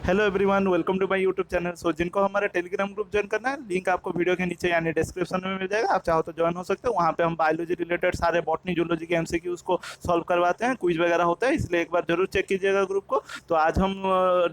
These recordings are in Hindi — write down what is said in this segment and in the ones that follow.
Hello everyone, welcome to my YouTube channel. जिनको हमारा टेलीग्राम ग्रुप ज्वाइन करना है, लिंक आपको वीडियो के नीचे यानी डिस्क्रिप्शन में मिल जाएगा। आप चाहो तो ज्वाइन हो सकते हो। वहाँ पे हम बायोलॉजी रिलेटेड सारे बॉटनी जूलॉजी के एमसीक्यूज को सॉल्व करवाते हैं, क्विज वगैरह होता है, इसलिए एक बार जरूर चेक कीजिएगा ग्रुप को। तो आज हम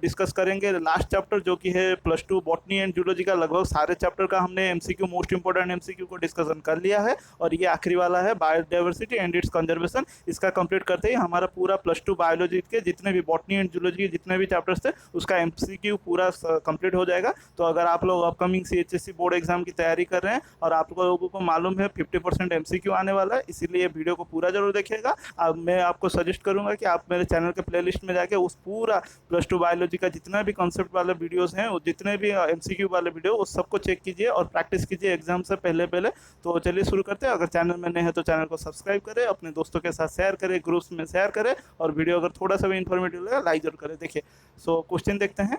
डिस्कस करेंगे लास्ट चैप्टर, जो कि है +2 बॉटनी एंड जूलॉजी का। लगभग सारे चैप्टर का हमने एमसीक्यू, मोस्ट इंपॉर्टेंट एमसीक्यू को डिस्कशन कर लिया है, और ये आखिरी वाला है बायोडाइवर्सिटी एंड इट्स कंजर्वेशन। इसका कंप्लीट करते ही हमारा पूरा +2 बायोलॉजी के जितने भी बॉटनी एंड जूलॉजी के जितने भी चैप्टर्स थे उसका एमसीक्यू पूरा कंप्लीट हो जाएगा। तो अगर आप लोग अपकमिंग सीएचएससी बोर्ड एग्जाम की तैयारी कर रहे हैं और आप लोगों को मालूम है 50% एमसीक्यू आने वाला है, इसीलिए वीडियो को पूरा जरूर देखिएगा। अब मैं आपको सजेस्ट करूंगा कि आप मेरे चैनल के प्लेलिस्ट में जाके उस पूरा +2 बायोलॉजी का जितना भी कॉन्सेप्ट वाले वीडियोस हैं, जितने भी एमसीक्यू वाले वीडियो, उस सबको चेक कीजिए और प्रैक्टिस कीजिए एग्जाम से पहले पहले। तो चलिए शुरू करते हैं। अगर चैनल में नए हैं तो चैनल को सब्सक्राइब करें, अपने दोस्तों के साथ शेयर करें, ग्रुप्स में शेयर करें, और वीडियो अगर थोड़ा सा भी इन्फॉर्मेटिव लगे लाइक जरूर करें। देखिए, क्वेश्चन देखते हैं।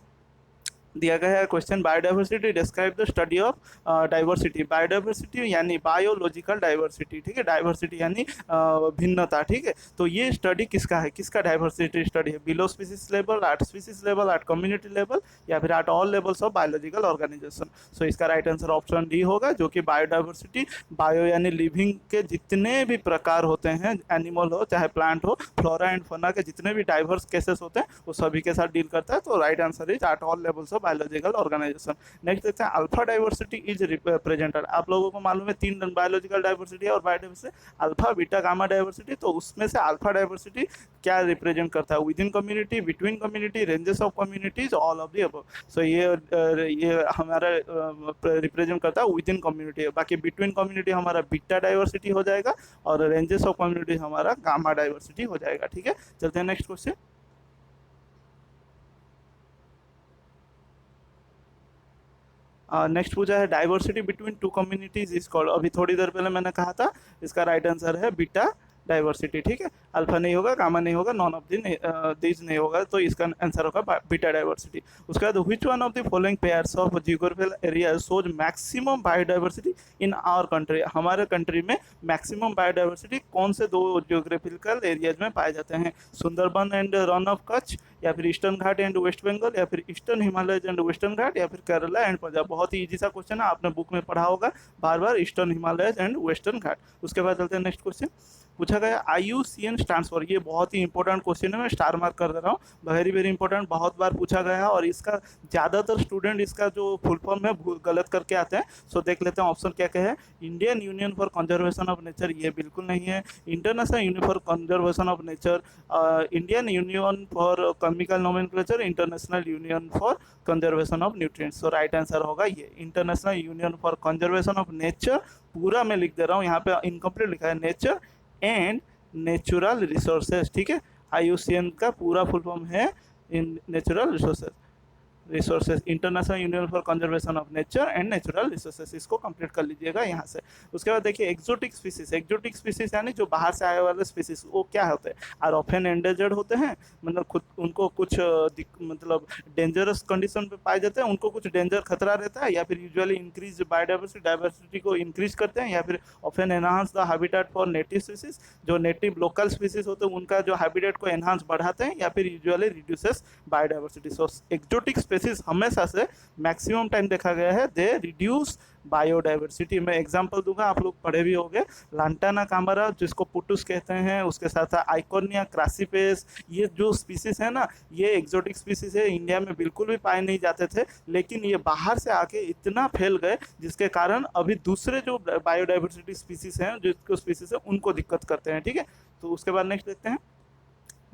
दिया गया है question, biodiversity describe the study of diversity. Biodiversity यानी बायोलॉजिकल डाइवर्सिटी, ठीक है। डाइवर्सिटी यानी भिन्नता, ठीक है। तो ये स्टडी किसका है, किसका डाइवर्सिटी स्टडी है? Below species level, at species level, at community level, या फिर at all levels of biological organisation. So इसका राइट आंसर ऑप्शन डी होगा, जो कि बायोडाइवर्सिटी बायो यानी लिविंग के जितने भी प्रकार होते हैं, एनिमल हो चाहे प्लांट हो, फ्लोरा एंड फौना के जितने भी डाइवर्स केसेस होते हैं वो सभी के साथ डील करता है। तो right answer is at all levels of biological organisation. Next देखते हैं, अल्फा डाइवर्सिटी इज रिप्रेजेंटेड। आप लोगों को मालूम है 3 बायोलॉजिकल डाइवर्सिटी और biodiversity, alpha, beta, gamma diversity. तो उसमें से अल्फा डाइवर्सिटी क्या रिप्रेजेंट करता है? Within community, between community, ranges of communities, all of the above. So ये हमारा रिप्रेजेंट करता है विद इन कम्युनिटी। बाकी बिटवीन कम्युनिटी हमारा बीटा डाइवर्सिटी हो जाएगा, और रेंजेस ऑफ कम्युनिटी हमारा गामा डाइवर्सिटी हो जाएगा, ठीक है। चलते हैं नेक्स्ट क्वेश्चन। नेक्स्ट पूछा है, diversity between 2 communities is called. अभी थोड़ी देर पहले मैंने कहा था, इसका राइट आंसर है बीटा डाइवर्सिटी, ठीक है। अल्फा नहीं होगा, गामा नहीं होगा, नॉन ऑफ दीज नहीं होगा, तो इसका आंसर होगा बीटा डाइवर्सिटी। उसके बाद, which one of the following pairs of geographical area shows maximum biodiversity in our country. हमारे कंट्री में मैक्सिमम बायोडाइवर्सिटी कौन से 2 जियोग्राफिकल एरियाज में पाए जाते हैं? सुंदरबन एंड रन ऑफ कच्छ, या फिर ईस्टर्न घाट एंड वेस्ट बंगाल, या फिर Eastern Himalaya and Western Ghat, या फिर केरला एंड पंजाब। बहुत ही इजी सा क्वेश्चन है, आपने बुक में पढ़ा होगा बार बार, ईस्टर्न हिमालय एंड वेस्टर्न घाट। उसके बाद चलते हैं नेक्स्ट क्वेश्चन। पूछा गया, IUCN स्टैंड्स फॉर। ये बहुत ही इंपॉर्टेंट क्वेश्चन है, मैं स्टार मार्क कर दे रहा हूँ। वेरी वेरी इंपॉर्टेंट, बहुत बार पूछा गया है, और इसका ज़्यादातर स्टूडेंट इसका जो फुल फॉर्म है गलत करके आते हैं। सो देख लेते हैं ऑप्शन क्या क्या है। Indian union for conservation of nature, ये बिल्कुल नहीं है। International union for conservation of nature, Indian union for chemical nomenclature, international union for conservation of nutrients. So right answer होगा ये international union for conservation of nature. पूरा मैं लिख दे रहा हूँ, यहाँ पे इनकम्प्लीट लिखा है, नेचर एंड नेचुरल रिसोर्सेज, ठीक है। IUCN का पूरा फुल फॉर्म है in natural resources, international union for conservation of nature and natural resources. इसको कंप्लीट कर लीजिएगा यहाँ से। उसके बाद देखिए, एक्जोटिक स्पीसीज। एक्जोटिक स्पीसीज यानी जो बाहर से आए वाले स्पीसीज, वो क्या होते हैं? आर ऑफन एंडेंजर्ड होते हैं, मतलब खुद उनको कुछ मतलब डेंजरस कंडीशन पे पाए जाते हैं, उनको कुछ डेंजर खतरा रहता है, या फिर यूजुअली इंक्रीज बायोडाइवर्सिटी, डाइवर्सिटी को इंक्रीज करते हैं, या फिर often enhance the habitat for native species. जो नेटिव लोकल स्पीसीज होते हैं उनका जो हैबिटेट को एनहांस बढ़ाते हैं, या फिर यूजुअली रिड्यूसेस बायोडाइवर्सिटी। सो एक्जोटिक स्पीसीज हमेशा से मैक्सिमम टाइम देखा गया है दे रिड्यूस बायोडाइवर्सिटी। मैं एग्जांपल दूंगा, आप लोग पढ़े भी होंगे। लांटाना कामरा, जिसको पुटुस कहते हैं, उसके साथ आइकोनिया क्रासिपेस, ये जो स्पीसीज है ना, ये एक्जोटिक स्पीसीज है, इंडिया में बिल्कुल भी पाए नहीं जाते थे, लेकिन ये बाहर से आके इतना फैल गए जिसके कारण अभी दूसरे जो बायोडाइवर्सिटी स्पीसीज हैं, जो स्पीसीज है, उनको दिक्कत करते हैं, ठीक है। तो उसके बाद नेक्स्ट देखते हैं,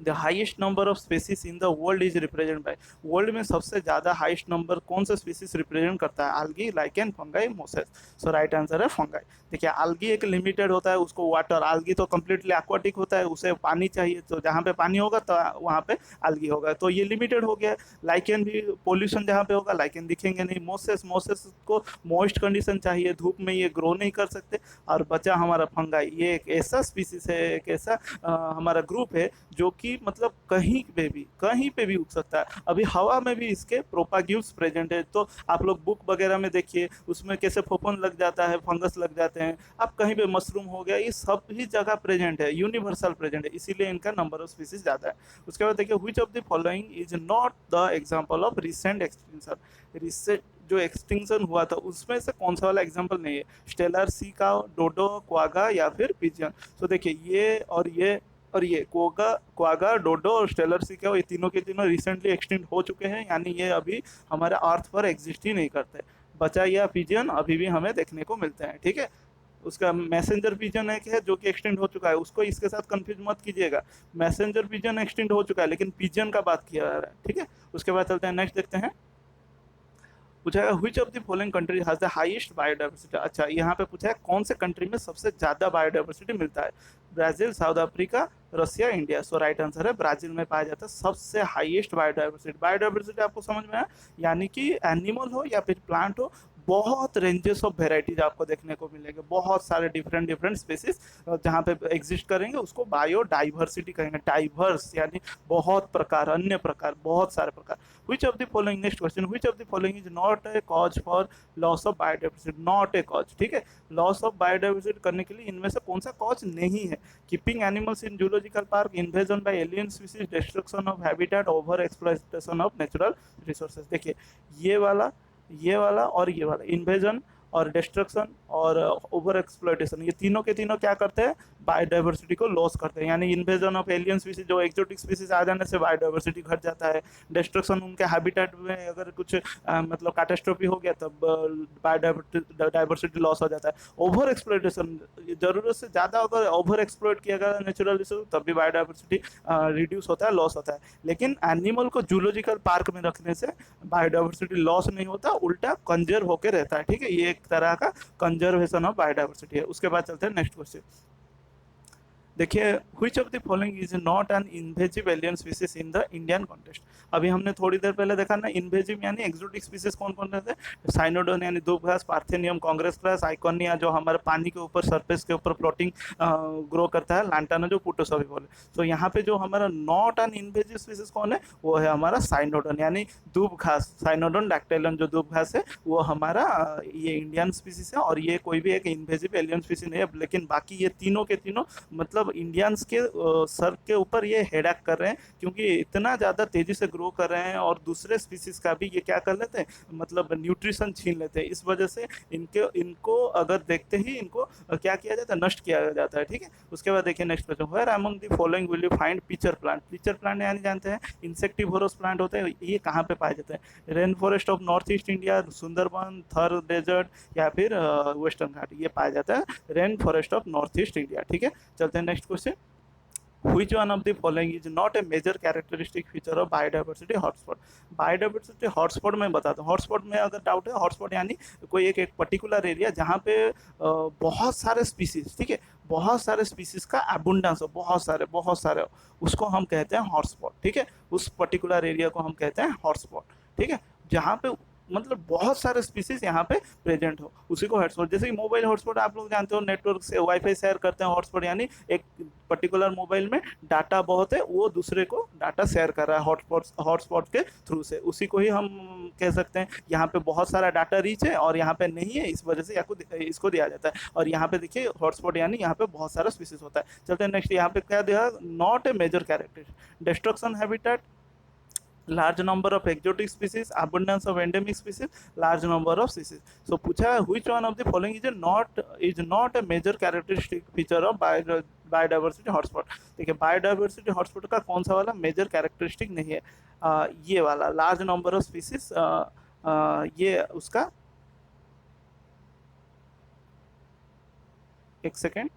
the highest number of species in the world is represent by. World में सबसे ज्यादा हाइएस्ट नंबर कौन सा स्पीसीज रिप्रेजेंट करता है? Algae, lichen, fungi, Moses. सो राइट आंसर है फंगाई। देखिए, आल्गी एक लिमिटेड होता है, उसको वाटर, आल्गी तो कम्प्लीटली एक्वाटिक होता है, उसे पानी चाहिए, तो जहाँ पे पानी होगा तो वहाँ पे आल्गी होगा, तो ये लिमिटेड हो गया। लाइकेन भी पोल्यूशन जहाँ पे होगा लाइकेन दिखेंगे नहीं। मोसेस, मोसेस को मॉइस्ट कंडीशन चाहिए, धूप में ये ग्रो नहीं कर सकते। और बचा हमारा फंगाई, ये एक ऐसा स्पीसीज है, एक ऐसा हमारा ग्रुप है जो कि मतलब कहीं पे भी उग सकता है। अभी हवा में भी इसके प्रोपाग्यूल्स प्रेजेंट है, तो आप लोग बुक वगैरह में देखिए उसमें कैसे फफूंद लग जाता है, फंगस लग जाते हैं, आप कहीं पे मशरूम हो गया, ये सब ही जगह प्रेजेंट है, यूनिवर्सल प्रेजेंट है, इसीलिए इनका नंबर ऑफ स्पीसीज ज़्यादा है। उसके बाद देखिए which of the following is not the example of recent extinction. Recent जो एक्सटिंक्शन हुआ था उसमें से कौन सा वाला एग्जांपल नहीं है? स्टेलर सी का, डोडो, क्वागा या फिर पिजन। तो देखिए ये क्वागा, डोडो और स्टेलर सी क्या, ये तीनों के तीनों रिसेंटली एक्सटिंक्ट हो चुके हैं, यानी ये अभी हमारे अर्थ पर एग्जिस्ट ही नहीं करते। बचा या पिजन अभी भी हमें देखने को मिलते हैं, ठीक है। उसका मैसेंजर पिजन एक है जो कि एक्सटेंड हो चुका है, उसको इसके साथ कंफ्यूज मत कीजिएगा। मैसेंजर पिजन एक्सटेंड हो चुका है लेकिन पिजन का बात किया जा रहा है, ठीक है। उसके बाद चलते हैं नेक्स्ट, देखते हैं। पूछा है which of the following country has the highest biodiversity. अच्छा, यहाँ पे पूछा है कौन से कंट्री में सबसे ज्यादा बायोडाइवर्सिटी मिलता है? Brazil, South Africa, Russia, India. So right answer है ब्राजील में पाया जाता है सबसे हाईएस्ट बायोडाइवर्सिटी। बायोडाइवर्सिटी आपको समझ में आया, यानी कि एनिमल हो या फिर प्लांट हो, बहुत रेंजेस ऑफ वेराइटीज आपको देखने को मिलेंगे, बहुत सारे डिफरेंट डिफरेंट स्पीसीज जहाँ पे एग्जिस्ट करेंगे, उसको बायोडाइवर्सिटी कहेंगे। डाइवर्स यानी बहुत प्रकार, अन्य प्रकार, बहुत सारे प्रकार। which of the following, next question, which of the following is not a cause for loss of biodiversity? Not a cause, ठीक है। लॉस ऑफ बायोडाइवर्सिटी करने के लिए इनमें से कौन सा कॉज नहीं है? Keeping animals in zoological park, invasion by alien species, destruction of habitat, over exploitation of natural resources. देखिए ये वाला और ये वाला, इन्वेजन और डिस्ट्रक्शन और ओवर एक्सप्लॉइटेशन, ये तीनों के तीनों क्या करते हैं? बायोडाइवर्सिटी को लॉस करते हैं। यानी इन्वेजन ऑफ एलियन स्पीसीज, जो एक्सोटिक स्पीसीज आ जाने से बायोडाइवर्सिटी घट जाता है। डिस्ट्रक्शन, उनके हैबिटेट में अगर कुछ मतलब कैटास्ट्रोफी हो गया तब बायोडाइवर्सिटी लॉस हो जाता है। ओवर एक्सप्लॉइटेशन, जरूरत से ज़्यादा अगर ओवर एक्सप्लॉइट किया गया नेचुरल रिसोर्स तब भी बायोडाइवर्सिटी रिड्यूस होता है, लॉस होता है। लेकिन एनिमल को जूलॉजिकल पार्क में रखने से बायोडाइवर्सिटी लॉस नहीं होता, उल्टा कंजर्व होकर रहता है, ठीक है। ये एक तरह का कंजर्वेशन ऑफ बायोडाइवर्सिटी है। उसके बाद चलते हैं नेक्स्ट क्वेश्चन। देखिए which of the following is not an invasive alien species in the Indian context. अभी हमने थोड़ी देर पहले देखा ना, इन्वेजिव यानी एक्सोटिक स्पीसीज कौन कौन रहते हैं? साइनोडोन यानी दूबघास, पार्थेनियम, कांग्रेस ग्रास, आइकोनिया जो हमारे पानी के ऊपर सरफेस के ऊपर फ्लोटिंग ग्रो करता है, लांटाना जो पुटोसॉवी बोले। तो यहाँ पे जो हमारा नॉट एन इन्वेजिव स्पीसीज कौन है? वो है हमारा साइनोडोन यानी दूबघास। साइनोडोन डैक्टाइलम जो दूबघास है वो हमारा ये इंडियन स्पीसीज है, और ये कोई भी एक इन्वेजिव एलियन स्पीसीज नहीं है। लेकिन बाकी ये तीनों के तीनों मतलब इंडियंस के सर के ऊपर ये हेडक कर रहे हैं, क्योंकि इतना ज़्यादा तेज़ी से ग्रो कर रहे हैं और दूसरे स्पीसीज का भी ये क्या कर लेते हैं, मतलब न्यूट्रिशन छीन लेते हैं। इस वजह से इनको अगर देखते ही इनको क्या किया जाता है? नष्ट किया जाता है, ठीक है। उसके बाद देखिए next question, where among the following will you find pitcher plant. Pitcher plant यानी जानते हैं इंसेक्टिवोरस प्लांट होते हैं, ये कहाँ पे पाए जाते हैं? Rain forest of north east India, Sundarban, थर डेजर्ट या फिर वेस्टर्न घाट, ये पाया जाता है rain forest of north east India, ठीक है। चलते हैं next question. Which one of the following is not a major characteristic feature of biodiversity hotspot? Biodiversity hotspot में बताता हूँ। हॉटस्पॉट में अगर डाउट है, हॉटस्पॉट यानी कोई एक पर्टिकुलर एरिया जहाँ पे बहुत सारे स्पीसीज, ठीक है, बहुत सारे स्पीसीज का अबुंडेंस हो, बहुत सारे, उसको हम कहते हैं हॉटस्पॉट, ठीक है। उस पर्टिकुलर एरिया को हम कहते हैं हॉटस्पॉट, ठीक है, जहाँ पे मतलब बहुत सारे स्पीसीज यहाँ पे प्रेजेंट हो, उसी को हॉटस्पॉट। जैसे कि मोबाइल हॉटस्पॉट आप लोग जानते हो, नेटवर्क से वाईफाई शेयर करते हैं, हॉटस्पॉट यानी एक पर्टिकुलर मोबाइल में डाटा बहुत है, वो दूसरे को डाटा शेयर कर रहा है हॉटस्पॉट के थ्रू से, उसी को ही हम कह सकते हैं। यहाँ पे बहुत सारा डाटा रीच है और यहाँ पे नहीं है, इस वजह से इसको दिया जाता है। और यहाँ पे देखिए हॉटस्पॉट यानी यहाँ पे बहुत सारा स्पीसीज होता है। चलते हैं नेक्स्ट, यहाँ पे क्या दिया? Not a major character, destruction habitat, large number of exotic species, abundance of endemic species, large number of species. So पूछा which one of the following is not a major characteristic feature of biodiversity hotspot। देखिए बायोडाइवर्सिटी हॉटस्पॉट का कौन सा वाला मेजर कैरेक्टरिस्टिक नहीं है? ये वाला लार्ज नंबर ऑफ स्पीसीज, ये उसका, एक सेकेंड,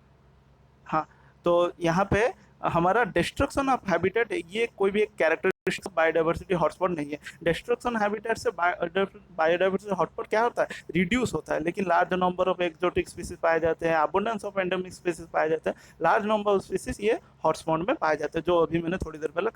हाँ, तो यहाँ पे हमारा डिस्ट्रक्शन ऑफ हैबिटेट, ये कोई भी एक कैरेक्टरिस्टिक बायोडाइवर्सिटी हॉटस्पॉट नहीं है। डिस्ट्रक्शन हैबिटेट से बायोडाइवर्सिटी हॉटस्पॉट क्या होता है? रिड्यूस होता है। लेकिन large number of exotic species पाए जाते हैं, अबंडेंस ऑफ एंडेमिक स्पीसीज पाए जाते हैं, लार्ज नंबर ऑफ स्पीसीज ये हॉटस्पॉट में पाए जाते हैं, जो अभी मैंने थोड़ी देर पहले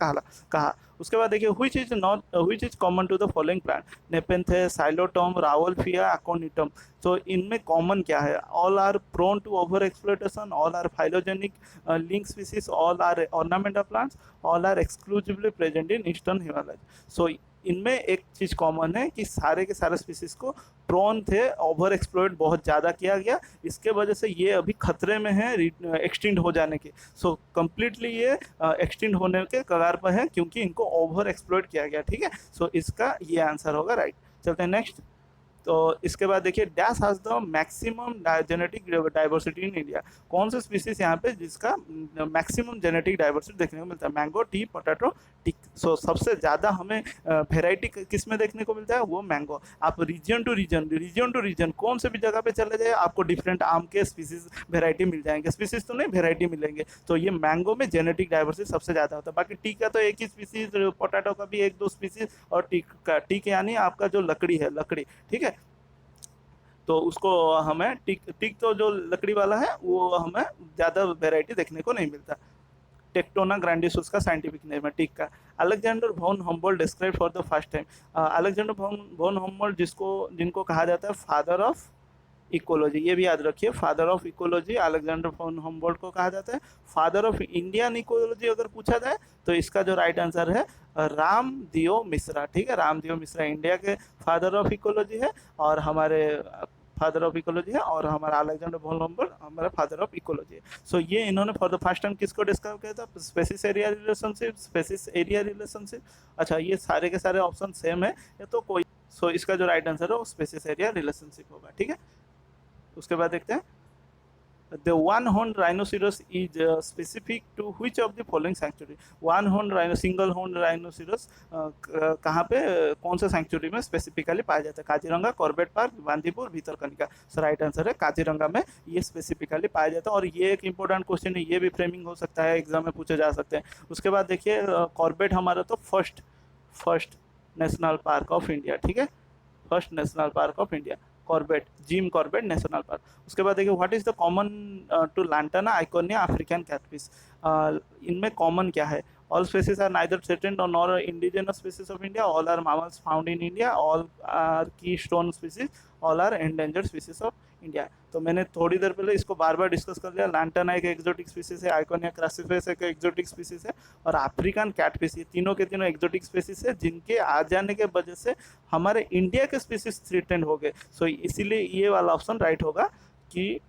कहा। उसके बाद देखिए which is common to the following plant? Nepenthes, Psilotum, Rauvolfia, Aconitum. तो इनमें कॉमन क्या है? All are prone to over exploitation, all are phylogenic link species, all are ornamental plants, all are exclusively present in eastern Himalaya. सो इनमें एक चीज़ कॉमन है कि सारे के सारे स्पीसीज को प्रोन थे, ओवर एक्सप्लॉइट बहुत ज़्यादा किया गया, इसके वजह से ये अभी खतरे में है एक्सटिंक्ट हो जाने के। सो कम्प्लीटली ये एक्सटिंक्ट होने के कगार पर है क्योंकि इनको ओवर एक्सप्लॉइट किया गया, ठीक है। सो इसका ये आंसर होगा राइट। चलते हैं नेक्स्ट। तो इसके बाद देखिए, dash has the maximum genetic diversity in India. कौन सा स्पीसीज यहाँ पे जिसका मैक्सिमम जेनेटिक डाइवर्सिटी देखने को मिलता है? मैंगो, टी, पोटैटो, टिक। सो सबसे ज़्यादा हमें वेराइटी किस में देखने को मिलता है? वो मैंगो। आप रीजन टू रीजन कौन से भी जगह पे चले जाए आपको डिफरेंट आम के स्पीसीज वेराइटी मिल जाएंगे, स्पीसीज तो नहीं वेराइटी मिलेंगे। तो ये मैंगो में जेनेटिक डाइवर्सिटी सबसे ज़्यादा होता है। बाकी टी का तो एक ही स्पीसीज, पोटैटो का भी एक दो स्पीसीज, और टिक यानी आपका जो लकड़ी है, लकड़ी, ठीक है। तो उसको हमें टिक तो जो लकड़ी वाला है वो हमें ज़्यादा वेराइटी देखने को नहीं मिलता। टेक्टोना ग्रैंडिस उसका साइंटिफिक नेम है टिक का। Alexander von Humboldt describe for the first time. Alexander von Humboldt जिनको कहा जाता है फादर ऑफ इकोलॉजी, ये भी याद रखिए, father of ecology Alexander von Humboldt को कहा जाता है। फादर ऑफ इंडियन इकोलॉजी अगर पूछा जाए तो इसका जो राइट आंसर है रामदियो मिश्रा, ठीक है। रामदियो मिश्रा इंडिया के फादर ऑफ इकोलॉजी है, और हमारे फादर ऑफ इकोलॉजी है, और हमारा अलेक्जेंडर वॉन हम्बोल्ट हमारा फादर ऑफ इकोलॉजी है। सो ये इन्होंने फॉर द फर्स्ट टाइम किसको डिस्कवर किया था? Species area relationship, species area relationship. अच्छा, ये सारे के सारे ऑप्शन सेम है ये तो कोई। सो इसका जो राइट आंसर है वो स्पेसिस एरिया रिलेशनशिप होगा, ठीक है। उसके बाद देखते हैं, the one horn rhinoceros is specific to which of the following sanctuary. One horn rhino, single horn rhinoceros कहाँ पे, कौन सा सैंक्चुरी में स्पेसिफिकली पाया जाता है? Kaziranga, Corbett park, Bandipur, Bhitarkanika. So right answer है काजीरंगा में ये स्पेसिफिकली पाया जाता है। और ये एक इंपॉर्टेंट क्वेश्चन है, ये भी फ्रेमिंग हो सकता है, एग्जाम में पूछे जा सकते हैं। उसके बाद देखिए, कॉर्बेट हमारा तो first national park of India, ठीक है, first national park of India, Corbett, Jim Corbett national park. उसके बाद देखिए, what is the common to lantana, आइकोनिया, अफ्रीकन कैटफिश। इनमें कॉमन क्या है? All species are neither threatened और nor indigenous species of India, all are mammals found in India, all are keystone species, all are endangered species of India. तो मैंने थोड़ी देर पहले इसको बार बार डिस्कस कर लिया। लैंटाना एक एक्जोटिक स्पीसीज है, आइकोनिया क्रासिफेस एक एक्जोटिक स्पीसीज है, और अफ्रीकन कैटफिश, ये तीनों के तीनों एक्जोटिक स्पीसीज है जिनके आ जाने के वजह से हमारे इंडिया के स्पीसीज थ्रेटेंड हो गए। सो इसीलिए ये वाला ऑप्शन राइट होगा कि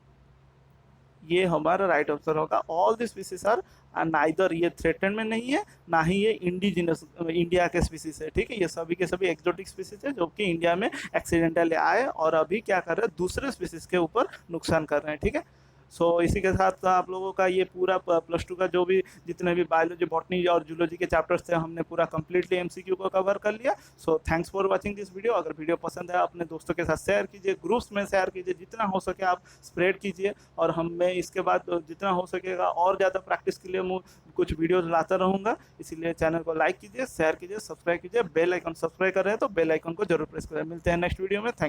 ये हमारा राइट आंसर होगा। All the species are neither, ये थ्रेटेंड में नहीं है, ना ही ये इंडिजिनस इंडिया के स्पीसीज है, ठीक है। ये सभी के सभी एक्जोटिक स्पीसीज है जो कि इंडिया में एक्सीडेंटली आए और अभी क्या कर रहे हैं, दूसरे स्पीसीज के ऊपर नुकसान कर रहे हैं, ठीक है। सो इसी के साथ आप लोगों का ये पूरा +2 का जो भी जितने भी बायोलॉजी, बॉटनी और जूलॉजी के चैप्टर्स थे हमने पूरा कंप्लीटली एमसीक्यू को कवर कर लिया। So thanks for watching this video. अगर वीडियो पसंद है अपने दोस्तों के साथ शेयर कीजिए, ग्रुप्स में शेयर कीजिए, जितना हो सके आप स्प्रेड कीजिए। और मैं इसके बाद जितना हो सकेगा और ज़्यादा प्रैक्टिस के लिए मैं कुछ वीडियोज़ लाता रहूँगा, इसीलिए चैनल को लाइक कीजिए, शेयर कीजिए, सब्सक्राइब कीजिए। बेल आइकन सब्सक्राइब कर रहे हैं तो बेल आइकन को जरूर प्रेस करें। मिलते हैं नेक्स्ट वीडियो में। थैंक